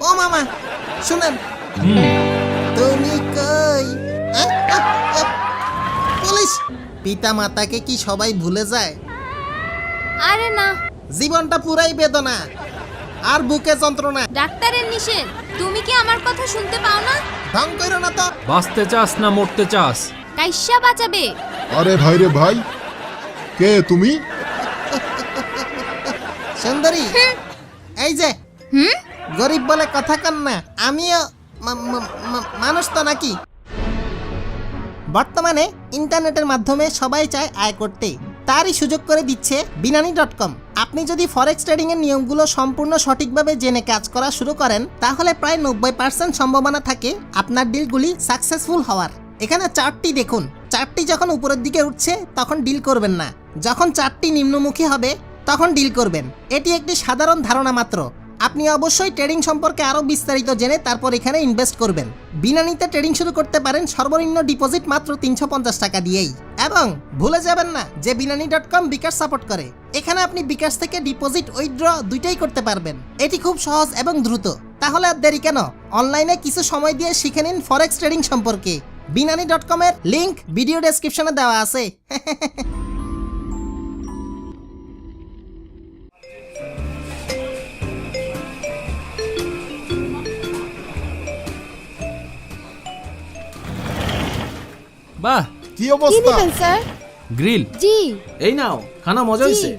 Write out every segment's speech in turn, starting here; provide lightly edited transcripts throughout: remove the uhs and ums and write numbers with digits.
ও মামা শুনেন, তুমি কই? পুলিশ! পিতা মাতাকে কি সবাই ভুলে যায়? আরে না, জীবনটা পুরাই বেদনা আর বুকে যন্ত্রণা। ডাক্তারের নিষেধ। তুমি কি আমার কথা শুনতে পাও না? ঢং কইরো না তো। বাঁচতে চাস না মরতে চাস? কাইসা বাঁচাবে। আরে ভাই রে ভাই, কে তুমি? সুন্দরী, এই যে গরিব বলে কথা কন না। আমিও মানুষ তো নাকি। বর্তমানে ইন্টারনেটের মাধ্যমে সবাই চায় আয় করতে, তারই সুযোগ করে দিচ্ছে binani.com। আপনি যদি ফরেক্স ট্রেডিং এর নিয়মগুলো সম্পূর্ণ সঠিকভাবে জেনে কাজ করা শুরু করেন, তাহলে প্রায় 90% সম্ভাবনা থাকে আপনার ডিলগুলি সাকসেসফুল হওয়ার। এখানে চার্টটি দেখুন, চার্টটি যখন উপরের দিকে উঠছে তখন ডিল করবেন না, যখন চার্টটি নিম্নমুখী হবে তখন ডিল করবেন। এটি একটি সাধারণ ধারণা মাত্র। আপনি অবশ্যই ট্রেডিং সম্পর্কে আরো বিস্তারিত জেনে তারপর এখানে ইনভেস্ট করবেন। বিনানিতে ট্রেডিং শুরু করতে পারেন সর্বনিম্ন ডিপোজিট মাত্র 350 টাকা দিয়েই। এবং ভুলে যাবেন না যে binani.com বিকাশ সাপোর্ট করে। এখানে আপনি বিকাশ থেকে ডিপোজিট উইথড্র দুইটাই করতে পারবেন। এটি খুব সহজ এবং দ্রুত। তাহলে আর দেরি কেন? অনলাইনে কিছু সময় দিয়ে শিখে নিন ফরেক্স ট্রেডিং সম্পর্কে। binani.com এর লিংক ভিডিও ডেসক্রিপশনে দেওয়া আছে। বাহ, কি কি অবস্থা? নেবেন স্যার? গ্রিল। জি এই নাও, খানা মজা হয়েছে।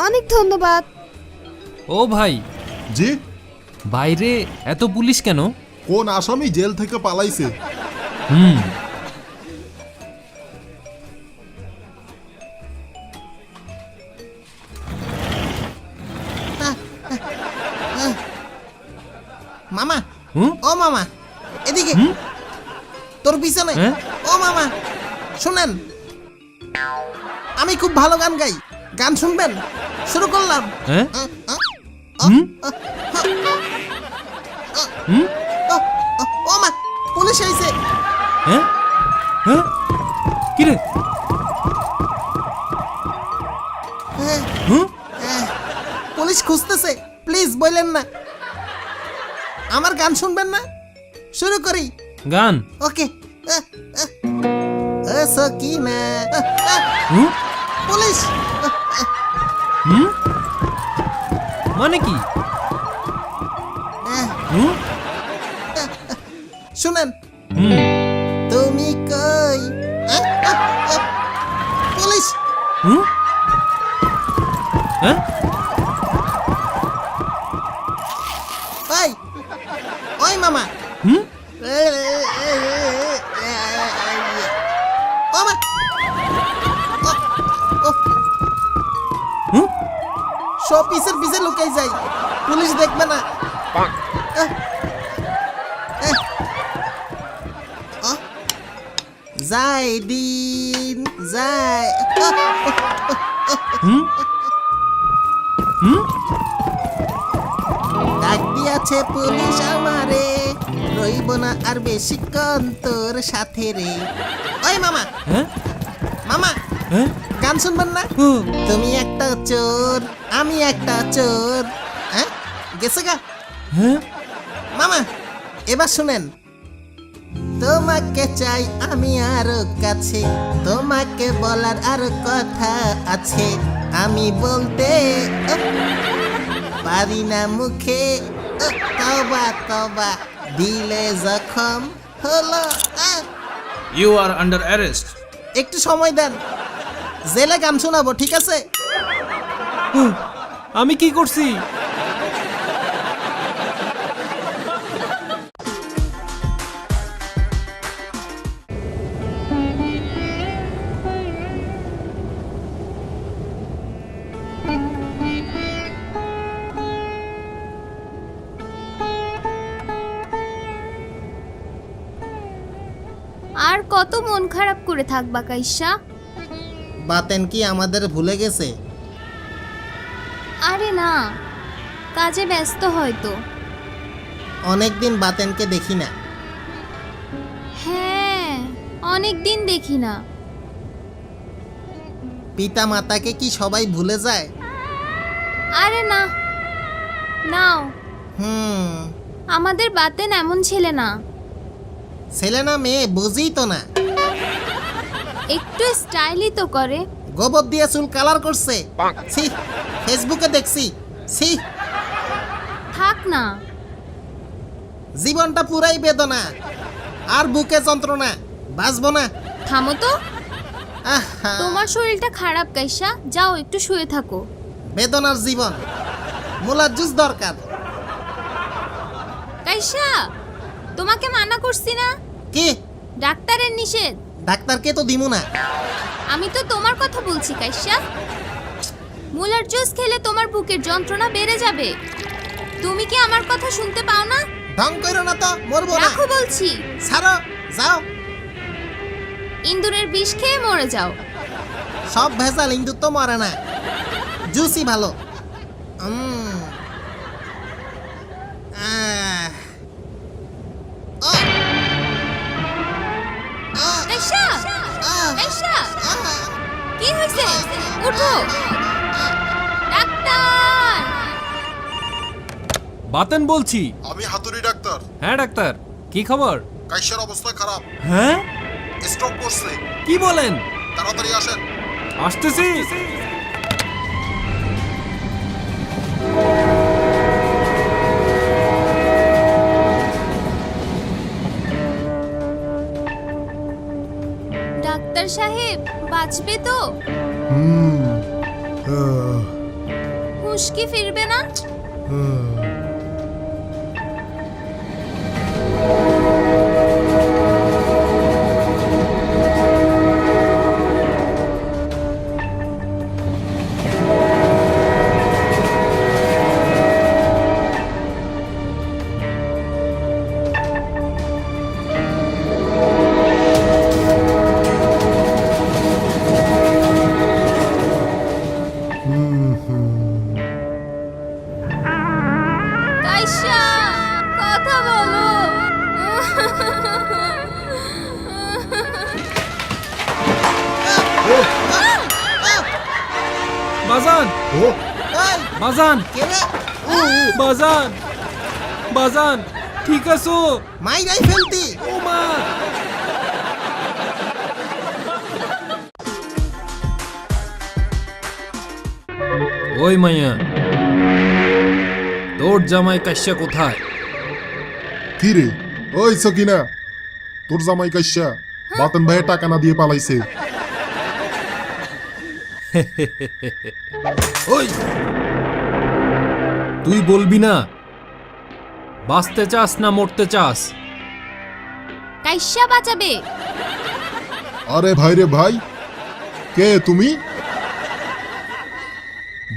অনেক ধন্যবাদ। ও ভাই, জি, বাইরে এত পুলিশ কেন? কোন আসামি জেল থেকে পালাইছে? মামা, হুম? ও মামা, এদিকে তোর পিছনে। হ্যাঁ? ও মামা শুনেন, আমি খুব ভালো গান গাই, গান শুনবেন? শুরু করলাম। হ্যাঁ? আ, আ, হুম? হুম? ও, ও, ও মা, পুলিশ আইছে। হ্যাঁ? হ্যাঁ? কি রে? হ্যাঁ, হুম? হ্যাঁ, পুলিশ খুঁজতেছে, প্লিজ বললেন না। আমার গান শুনবেন না? শুরু করি। গান? ওকে। সকিনা। হুম? পুলিশ। হুম? মানে কি? হুম? শুনেন, হুম? তুমি কই? পুলিশ। হুম? হ্যাঁ? ওই, ওই মামা। হুম? ও মা। হুম? সব পিসের পিছে লুকাই যাই, পুলিশ দেখবে না। যাই দিন যায়। হুম? হুম? ডাক দিয়াছে পুলিশ আমারে, রইব না আর বেশিক্ষণ তোর সাথে রে। ওই মামা, হ্যাঁ? মামা, হ্যাঁ? গান শুনবেন না? ও, তুমি একটা চোর, আমি একটা চোর। হ্যাঁ, গেছে গা। হ্যাঁ? মামা এবার শুনেন, তোমাকে চাই আমি আরো কাছে, তোমাকে বলার আরো কথা আছে, আমি বলতে পারি না মুখে। তবা তবা দিলে জখম হলো। You are under arrest. একটু সময় দেন, জেলে গান শোনাবো, ঠিক আছে? আমি কি করছি? আর কত মন খারাপ করে থাকবা কাইসা? বাতেন কি আমাদের ভুলে গেছে? আরে না, কাজে ব্যস্ত হয়তো। অনেকদিন বাতেনকে দেখি না। হ্যাঁ, অনেক দিন দেখি না। পিতা মাতাকে কি সবাই ভুলে যায়? আরে না, নাও। হুম, আমাদের বাতেন এমন ছেলে না, ছেলে না মেয়ে বুঝি তো না। একটু স্টাইলই তো করে। গোবর দিয়ে চুল কালার করছে, ছি ফেসবুকে দেখছি, ছি। থাক না। জীবনটা পুরাই বেদনা, আর বুকে যন্ত্রণা, বাঁচবো না। থামো তো, আহা, তোমার শরীরটা খারাপ কাইসা, যাও একটু শুয়ে থাকো। বেদনার জীবন, মুলার জুস দরকার। কাইসা, তোমাকে মানা করছি না, কি? ডাক্তারের নিষেধ। ডাক্তারকে তো দিমু না। আমি তো তোমার কথা বলছি কাইসা। মুলার জুস খেলে তোমার বুকের যন্ত্রণা বেড়ে যাবে। তুমি কি আমার কথা শুনতে পাও না? ঢং করো না তো, মরবো না। রাখো বলছি। ছাড়ো, যাও। ইন্দুরের বিষ খেয়ে মরে যাও। সব ভেজাল, ইন্দুর তো মরে না, জুসই ভালো। আহ। ও। আহ, কাইসা, আহ, কাইসা, আহ। কি হয়েছে? উঠো। ডাক্তার! বাতেন বলছি। আমি হাতুড়ি ডাক্তার। হ্যাঁ ডাক্তার, কি খবর? কাইসার অবস্থা খারাপ, হ্যাঁ, স্ট্রোক করছে। কি বলেন? তাড়াতাড়ি আসেন। আসতেছি। ডাক্তার সাহেব, বাঁচবে তো? হুঁশ কি ফিরবে না? কাইসা, কথা বলো। বাজান, ও এই, বাজান, কে রে? বাজান, বাজান, ঠিক আছো? মাইরাই ফেলতি। ও মা! ওই মাইয়া, তোর জামাই কাশ্যা কোথায়? কি রে? ওই সকিনা, তোর জামাই কাইসা বাতন ভাইয়ের টাকা না দিয়ে পালাইছে। ওই, তুই বলবি না বাঁচতে চাস না মরতে চাস? কাইসা বাঁচাবে। আরে ভাই রে ভাই, কে তুমি?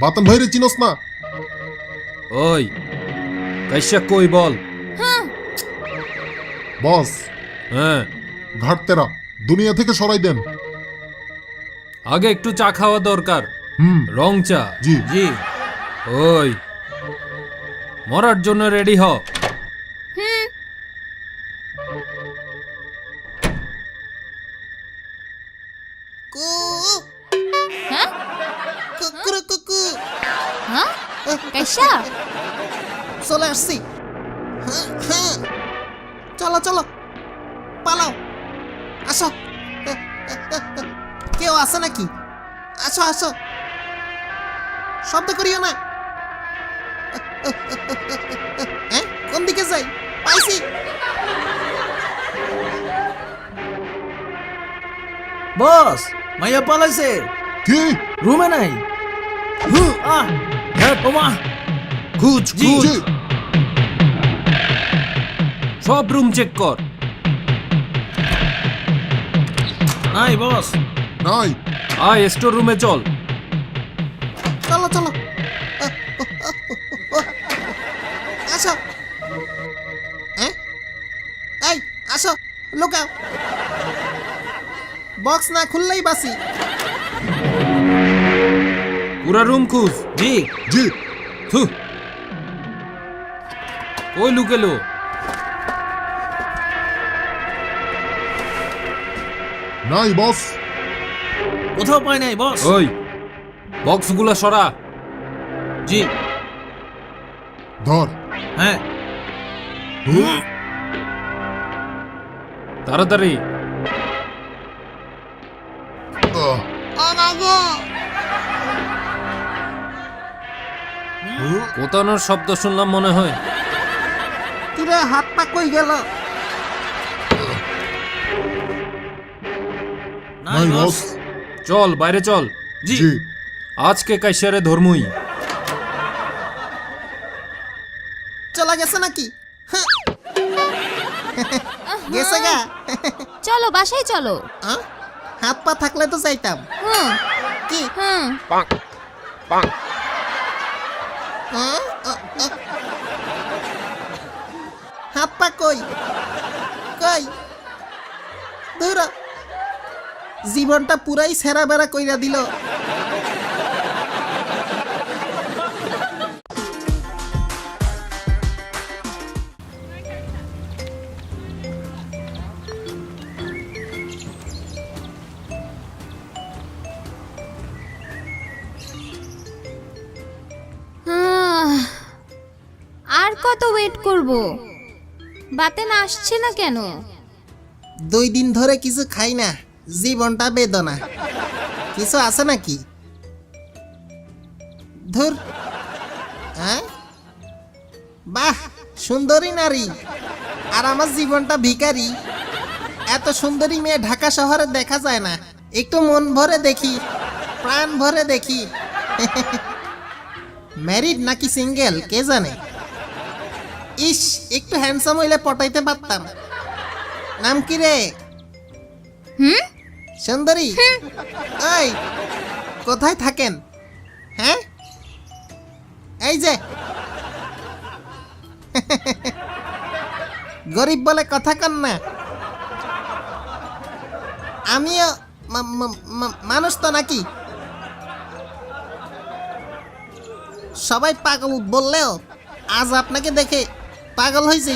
বাতন ভাইরে চিনস না? ওই, কাশ্যা কই বল? বস, হ্যাঁ, ঘাটতেরা দুনিয়া থেকে সরাই দেন। আগে একটু চা খাওয়া দরকার, হুম, রং চা। জি। জি। ওই, মরার জন্য রেডি হ। কু, হ্যাঁ? কুকুরু কুকু। হ্যাঁ? কাইসা, চলে আসছি। হ্যাঁ। চলো চলো, পালাও, আসো। কেউ আছে নাকি? আসো আসো, শব্দ করিও না। কোন দিকে যাই? পাইছি। বস, মাইয়া পালাইছে, কি? রুমে নাই। আহ, ওমা, খুঁজ, জি। খুঁজ। জি। সব রুম চেক কর। নাই বস। নাই। আয় স্টোর রুমে চল। চলো চলো, আসো। এই আসো, লুকাও। বক্স না খুললেই বাসি। পুরা রুম খুঁজ। জি। জি। থু, ওই লুকেলো। নাই বস। কোথাও পাই নাই বস। ওই, বক্সগুলো সরা। জি। ধর। হ্যাঁ। তাড়াতাড়ি। কোতানোর শব্দ শুনলাম মনে হয়। কিরে হাত পা কই গেল? নাই বস। চল বাইরে চল, জি জি। আজকে কাইসারে ধর্মই। চলে গেছে নাকি? হ্যাঁ। গেছে গা। চলো বাসায় চলো। আ? হাত পা থাকলে তো চাইতাম। হুম কি? হুম আ? হাত পা কই? কই? দূর। জীবনটা পুরাই সেরা বেড়া কইরা দিল। আর কত ওয়েট করব? বাতেন আসছে না কেন? 2 দিন ধরে কিছু খাই না, জীবনটা বেদনা। কিছু আছে নাকি? ধুর। হ্যাঁ? বাহ, সুন্দরী নারী, আর আমার জীবনটা ভিখারি। এত সুন্দরী মেয়ে ঢাকা শহরে দেখা যায় না। একটু মন ভরে দেখি, প্রাণ ভরে দেখি। ম্যারিড নাকি সিঙ্গেল কে জানে। ইস, একটু হ্যান্ডসাম হইলে পটাইতে পারতাম। নাম কি রে? হুম সুন্দরী। ওই, কোথায় থাকেন? হ্যাঁ, এই যে। গরিব বলে কথা কন না। আমিও মানুষ তো নাকি। সবাই পাগল বললেও আজ আপনাকে দেখে পাগল হয়েছি।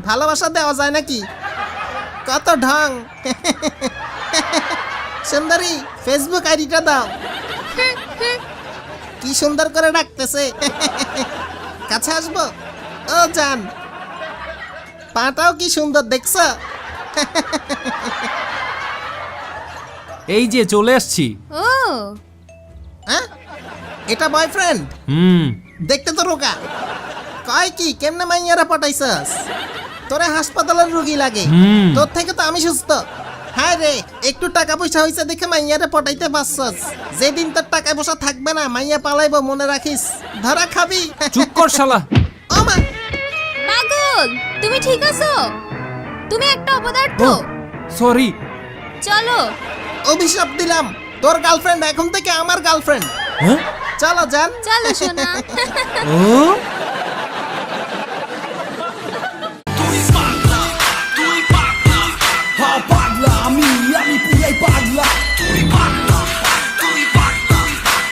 ভালোবাসা দেওয়া যায় নাকি? কত ঢং। সুন্দরী, ফেসবুক আইডিটা দাও। কি সুন্দর করে ডাকতেছে। কাছে আসবো? ও জান, পাটাও কি সুন্দর দেখছ। এই যে চলে আসছি। ও হ্যাঁ, এটা বয়ফ্রেন্ড? দেখতে তো রোগা। কয় কি, কেমনে মাইয়ারা পটাইছস? তোরে হাসপাতালের রোগী লাগে, তোর থেকে তো আমি সুস্থ। হ্যাঁ রে, একটু টাকা পয়সা হইছে দেখে মাইয়ারে পটাইতে পারছস। যেদিন তোর টাকা পয়সা থাকবে না, মাইয়া পালাইবো, মনে রাখিস। ধরা খাবি। চুপ কর শালা। ও মা, পাগল, তুমি ঠিক আছো? তুমি একটা অপদার্থ। সরি। চলো। অভিশাপ দিলাম, তোর গার্লফ্রেন্ড এখন থেকে আমার গার্লফ্রেন্ড। হ্যাঁ? চলো জান। চলো সোনা। ও